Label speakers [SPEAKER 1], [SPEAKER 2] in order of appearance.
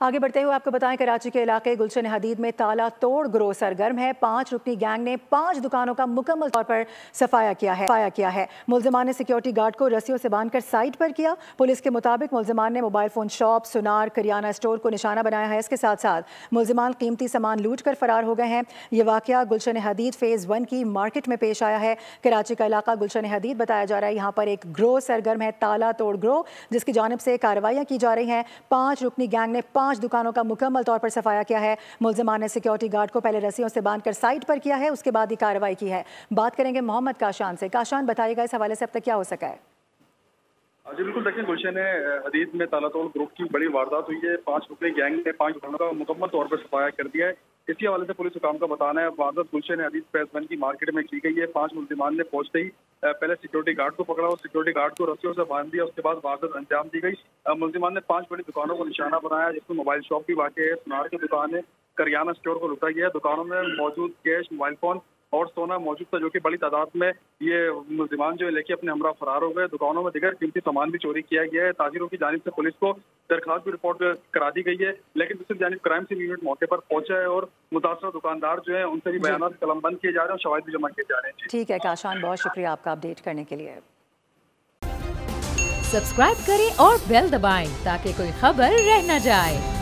[SPEAKER 1] आगे बढ़ते हुए आपको बताएं, कराची के इलाके गुलशन हदीद में ताला तोड़ गिरोह सरगर्म है। 5 रुकनी गैंग ने 5 दुकानों का मुकम्मल तौर पर सफाया किया है। मुलजिमान ने सिक्योरिटी गार्ड को रस्सियों से बांधकर साइट पर किया। पुलिस के मुताबिक मुलजिमान ने मोबाइल फोन शॉप, सुनार, करियाना स्टोर को निशाना बनाया है। इसके साथ साथ मुलजिमान कीमती सामान लूट कर फरार हो गए हैं। ये वाकया गुलशन हदीद फेज 1 की मार्केट में पेश आया है। कराची का इलाका गुलशन हदीद बताया जा रहा है। यहाँ पर एक गिरोह सरगर्म है, ताला तोड़ गिरोह, जिसकी जानिब से कार्रवाइयाँ की जा रही हैं। 5 रुकनी गैंग ने 5 दुकानों का मुकम्मल तौर पर सफाया किया है। मुलजिमान ने सिक्योरिटी गार्ड को पहले रस्सियों से बांधकर साइट पर किया है, उसके बाद ही कार्रवाई की है। बात करेंगे मोहम्मद काशान से। काशान, बताइएगा इस हवाले से अब तक क्या हो सका है?
[SPEAKER 2] जी बिल्कुल, देखिए गुलशन हदीद में ताला तोड़ ग्रुप की बड़ी वारदात हुई है। 5 रुपये गैंग ने 5 दुकानों का मुकम्मल तौर पर सफाया कर दिया है। इसी हवाले से पुलिस हुकाम का बताना है, वारदात गुलशन हदीद फेज 1 की मार्केट में की गई है। 5 मुलजिमान ने पहुंचते ही पहले सिक्योरिटी गार्ड को पकड़ा और सिक्योरिटी गार्ड को रस्सियों से बांध दिया। उसके बाद वारदात अंजाम दी गई। मुलजिमान ने 5 बड़ी दुकानों को निशाना बनाया, जिसमें मोबाइल शॉप भी वाक़ है, सुनार की दुकान है, करियाना स्टोर को लूटा गया। दुकानों में मौजूद कैश, मोबाइल फोन और सोना मौजूद था, जो कि बड़ी तादाद में ये मुलजिमान जो है लेके अपने हमरा फरार हो गए। दुकानों में दिगर कीमती सामान भी चोरी किया गया है। ताजिरों की जानिब से पुलिस को दरखास्त भी रिपोर्ट करा दी गई है, लेकिन दूसरी जानिब क्राइम सीन यूनिट मौके पर पहुंचा है और मुतासर दुकानदार जो है उनसे भी बयान कलमबंद किए जा रहे हैं और शवाहिद भी जमा किए जा रहे हैं।
[SPEAKER 1] ठीक है काशान, बहुत शुक्रिया आपका अपडेट करने के लिए।
[SPEAKER 3] सब्सक्राइब करें और बेल दबाएं ताकि कोई खबर रह न जाए।